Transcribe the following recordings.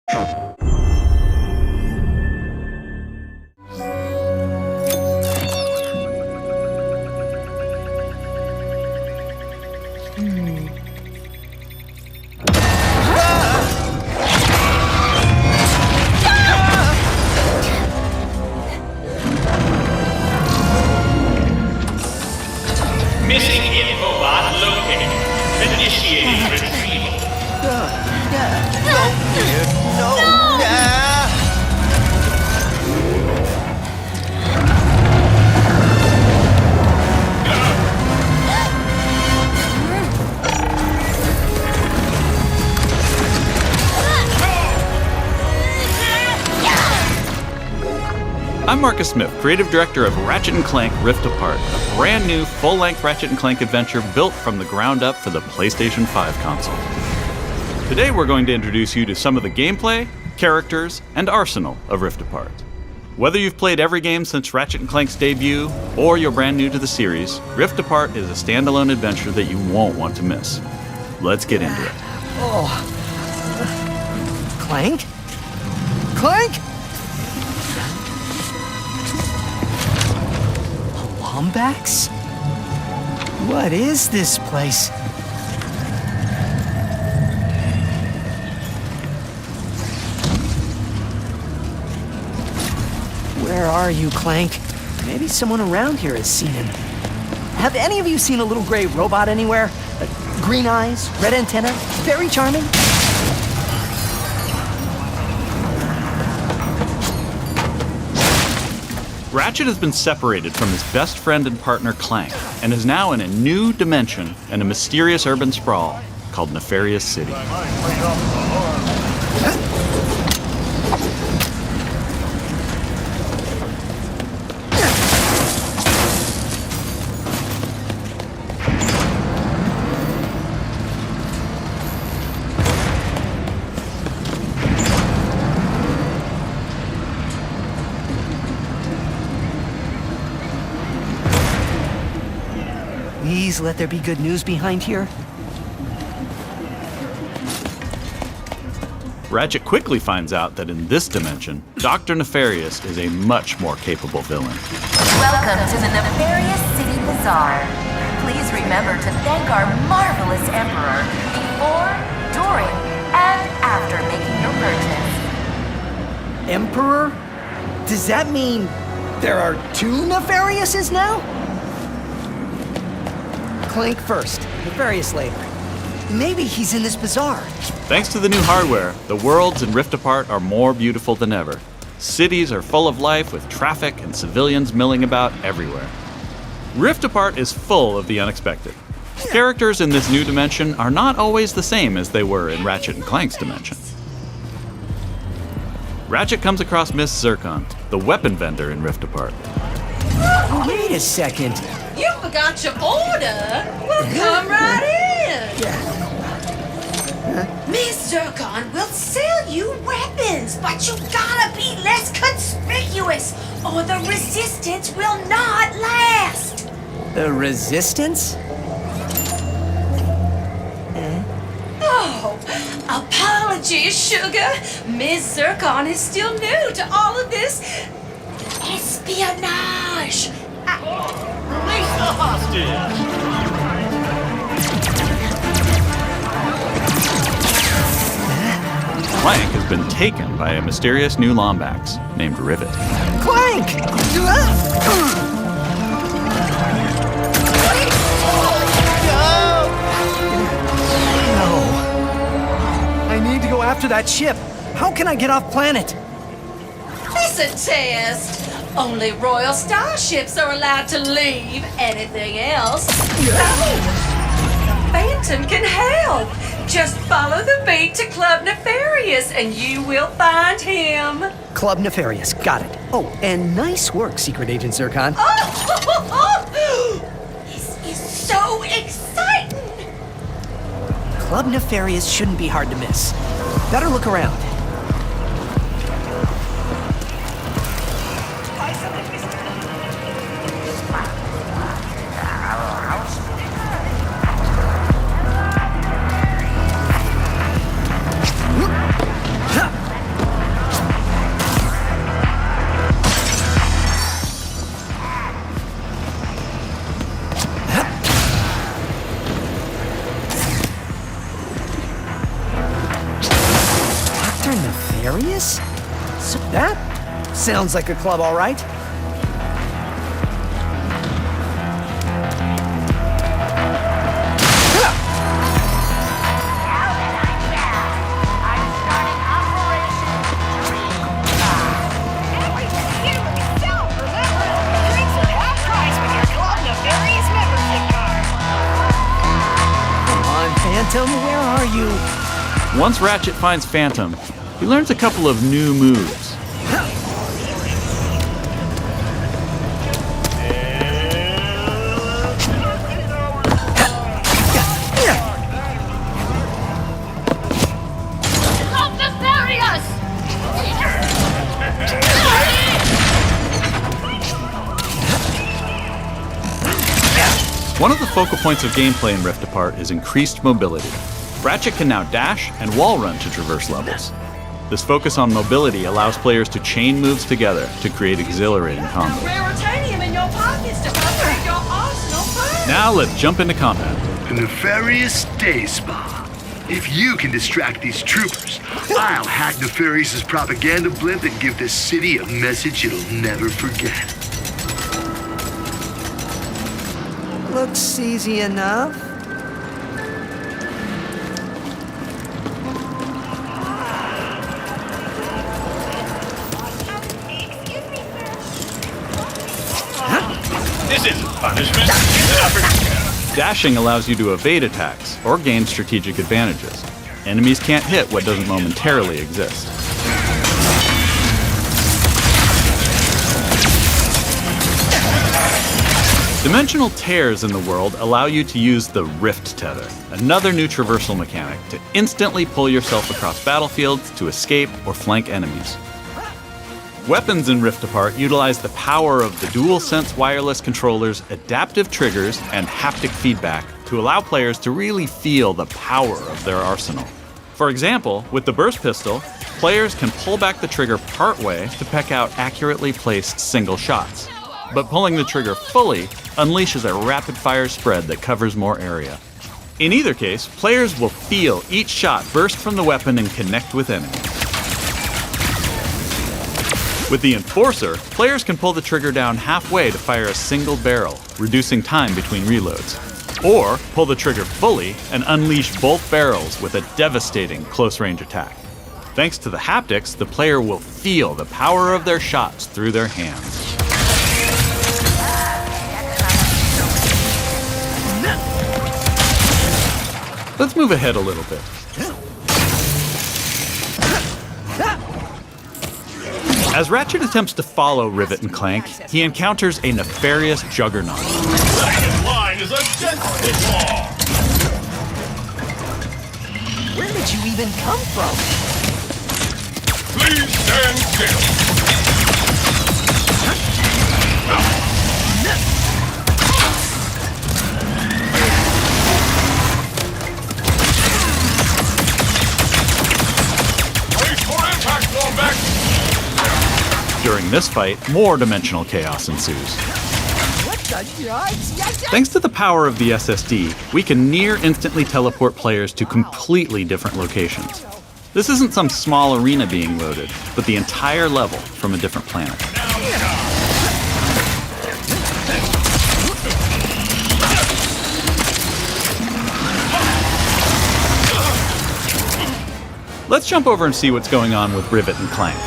Missing infobot located. Initiating retrieval. I'm Marcus Smith, creative director of Ratchet Clank Rift Apart, a brand new full-length Ratchet Clank adventure built from the ground up for the PlayStation 5 console. Today we're going to introduce you to some of the gameplay, characters, and arsenal of Rift Apart. Whether you've played every game since Ratchet Clank's debut, or you're brand new to the series, Rift Apart is a standalone adventure that you won't want to miss. Let's get into it. Clank? Clank? Lombax? What is this place? Where are you, Clank? Maybe someone around here has seen him. Have any of you seen a little gray robot anywhere? Green eyes, red antenna, very charming? Ratchet has been separated from his best friend and partner Clank, and is now in a new dimension in a mysterious urban sprawl called Nefarious City. Please let there be good news behind here. Ratchet quickly finds out that in this dimension, Dr. Nefarious is a much more capable villain. Welcome to the Nefarious City Bazaar. Please remember to thank our marvelous Emperor before, during, and after making your purchase. Emperor? Does that mean there are two Nefariouses now? Clank first, Nefarious later. Maybe he's in this bazaar. Thanks to the new hardware, the worlds in Rift Apart are more beautiful than ever. Cities are full of life with traffic and civilians milling about everywhere. Rift Apart is full of the unexpected. Characters in this new dimension are not always the same as they were in Ratchet and Clank's dimension. Ratchet comes across Miss Zircon, the weapon vendor in Rift Apart. Wait a second. You forgot your order? Well, come right in. Miss Zircon will sell you weapons, but you gotta be less conspicuous, or the resistance will not last. The Resistance? Oh, apologies, sugar. Miss Zircon is still new to all of this espionage. Release the hostage! Clank has been taken by a mysterious new Lombax named Rivet. Clank! No. I need to go after that ship. How can I get off planet? It's a test. Only royal starships are allowed to leave. Anything else? No. Phantom can help. Just follow the beat to Club Nefarious and you will find him. Club Nefarious, got it. Oh, and nice work, Secret Agent Zircon. Oh, this is so exciting. Club Nefarious shouldn't be hard to miss. Better look around. Nefarious? So that sounds like a club, all right. Phantom, where are you? Once Ratchet finds Phantom, he learns a couple of new moves. One of the focal points of gameplay in Rift Apart is increased mobility. Ratchet can now dash and wall run to traverse levels. This focus on mobility allows players to chain moves together to create exhilarating combos. Raritanium in your pockets to upgrade your arsenal first. Now let's jump into combat. A nefarious day spa. If you can distract these troopers, I'll hack Nefarious's propaganda blimp and give this city a message it'll never forget. Looks easy enough. This isn't punishment. It's an opportunity. Dashing allows you to evade attacks or gain strategic advantages. Enemies can't hit what doesn't momentarily exist. Dimensional tears in the world allow you to use the Rift Tether, another new traversal mechanic to instantly pull yourself across battlefields to escape or flank enemies. Weapons in Rift Apart utilize the power of the DualSense wireless controller's adaptive triggers and haptic feedback to allow players to really feel the power of their arsenal. For example, with the burst pistol, players can pull back the trigger partway to peck out accurately placed single shots. But pulling the trigger fully unleashes a rapid-fire spread that covers more area. In either case, players will feel each shot burst from the weapon and connect with enemies. With the Enforcer, players can pull the trigger down halfway to fire a single barrel, reducing time between reloads. Or pull the trigger fully and unleash both barrels with a devastating close-range attack. Thanks to the haptics, the player will feel the power of their shots through their hands. Let's move ahead a little bit. As Ratchet attempts to follow Rivet and Clank, he encounters a nefarious juggernaut. Second line is a death law. Where did you even come from? Please stand still. During this fight, more dimensional chaos ensues. Thanks to the power of the SSD, we can near instantly teleport players to completely different locations. This isn't some small arena being loaded, but the entire level from a different planet. Let's jump over and see what's going on with Rivet and Clank.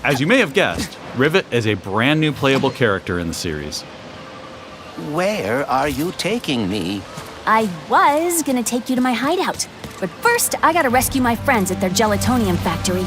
As you may have guessed, Rivet is a brand new playable character in the series. Where are you taking me? I was gonna take you to my hideout, but first I gotta rescue my friends at their gelatonium factory.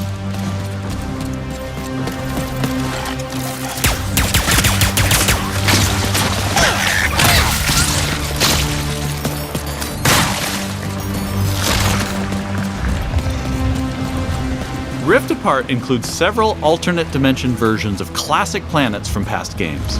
Rift Apart includes several alternate dimension versions of classic planets from past games.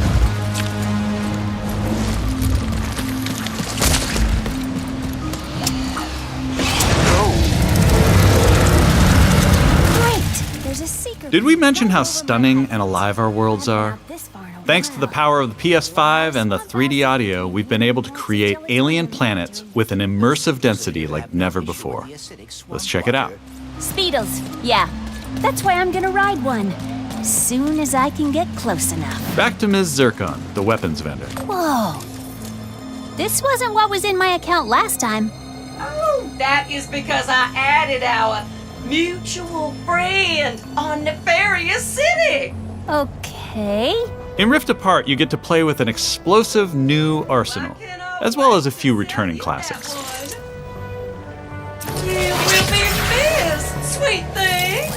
Great! There's a secret. Did we mention how stunning and alive our worlds are? This far and Thanks to the power of the PS5 and the 3D audio, we've been able to create alien planets with an immersive density like never before. Let's check it out. Speedles, yeah. That's why I'm gonna ride one. As soon as I can get close enough. Back to Ms. Zircon, the weapons vendor. Whoa. This wasn't what was in my account last time. Oh, that is because I added our mutual friend on Nefarious City. Okay. In Rift Apart, you get to play with an explosive new arsenal, as well as a few returning classics. You will be missed, sweet thing.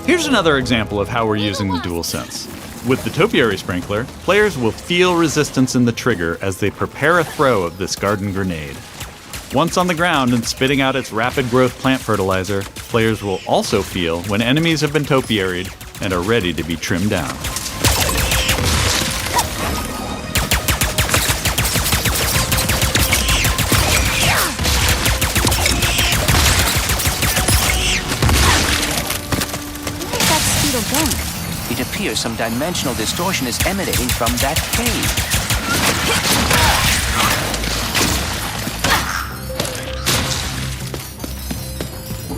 Here's another example of how we're using the DualSense. With the Topiary Sprinkler, players will feel resistance in the trigger as they prepare a throw of this garden grenade. Once on the ground and spitting out its rapid growth plant fertilizer, players will also feel when enemies have been topiaried and are ready to be trimmed down. Where's that Speedle going? It appears some dimensional distortion is emanating from that cave.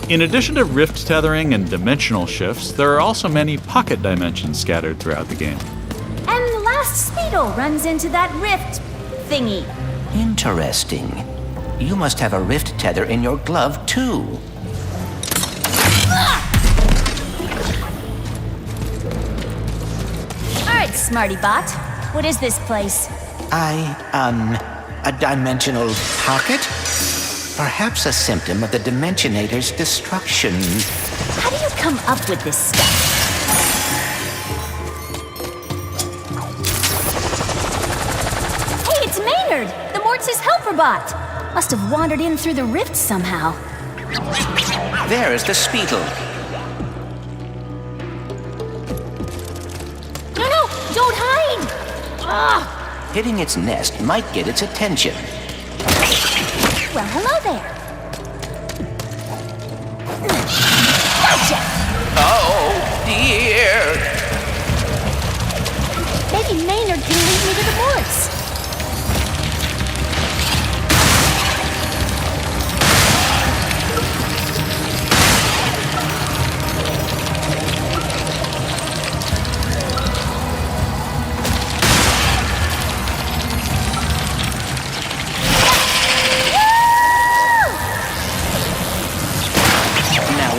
In addition to rift tethering and dimensional shifts, there are also many pocket dimensions scattered throughout the game. And the last Speedle runs into that rift thingy. Interesting. You must have a rift tether in your glove, too. All right, Smarty Bot. What is this place? A dimensional pocket? Perhaps a symptom of the Dimensionator's destruction. How do you come up with this stuff? Hey, it's Maynard, the Mortis helper bot. Must have wandered in through the rift somehow. There is the Speedle. No, don't hide! Ah! Hitting its nest might get its attention. Well, hello there. Gotcha! Oh, dear. Maybe Maynard can lead me to the Mortis.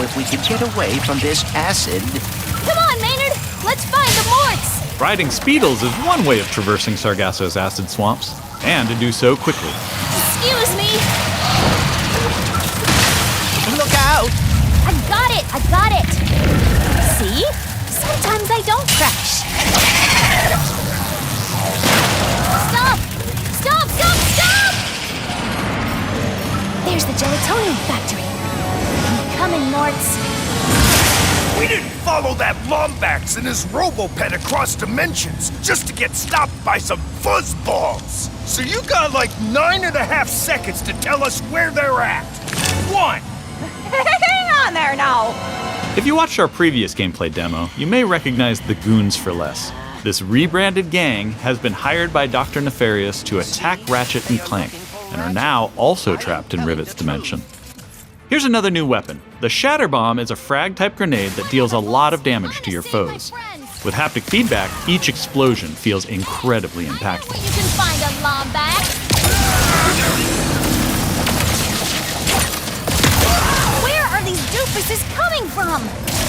If we could get away from this acid. Come on, Maynard! Let's find the Morts! Riding Speedles is one way of traversing Sargasso's acid swamps, and to do so quickly. Excuse me! Look out! I got it! See? Sometimes I don't crash. Stop! There's the gelatonium factory. Coming, Morts. We didn't follow that Lombax and his Robopet across dimensions just to get stopped by some fuzzballs. So you got like 9.5 seconds to tell us where they're at. 1. Hang on there now. If you watched our previous gameplay demo, you may recognize the Goons for Less. This rebranded gang has been hired by Dr. Nefarious to attack Ratchet and Clank, and are now also trapped in Rivet's dimension. Here's another new weapon. The Shatter Bomb is a frag-type grenade that deals a lot of damage to your foes. With haptic feedback, each explosion feels incredibly impactful. You can find a Lombax. Where are these doofuses coming from?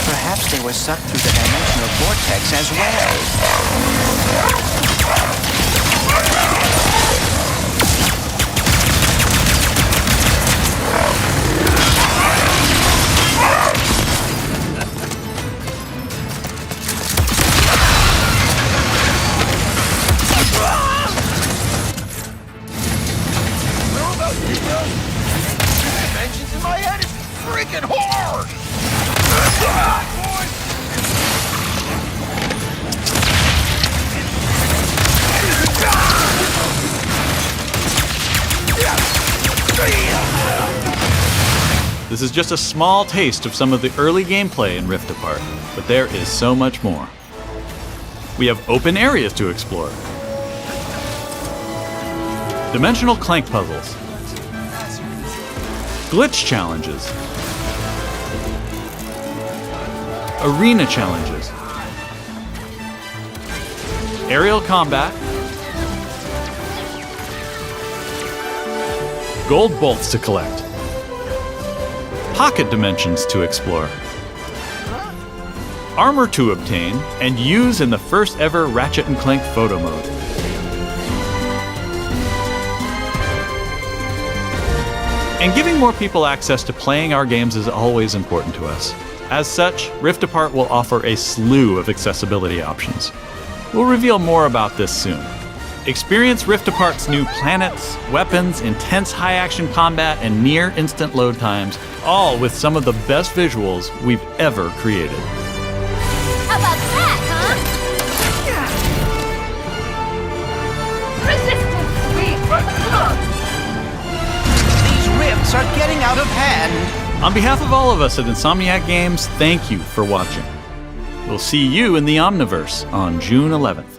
Perhaps they were sucked through the dimensional vortex as well. Dimensions in my head is freaking hard! This is just a small taste of some of the early gameplay in Rift Apart, but there is so much more. We have open areas to explore, dimensional Clank puzzles, glitch challenges, arena challenges, aerial combat, gold bolts to collect, pocket dimensions to explore, armor to obtain and use in the first ever Ratchet & Clank photo mode. And giving more people access to playing our games is always important to us. As such, Rift Apart will offer a slew of accessibility options. We'll reveal more about this soon. Experience Rift Apart's new planets, weapons, intense high-action combat, and near-instant load times, all with some of the best visuals we've ever created. How about that, huh? Resistance weak for These rifts are getting out of hand. On behalf of all of us at Insomniac Games, thank you for watching. We'll see you in the Omniverse on June 11th.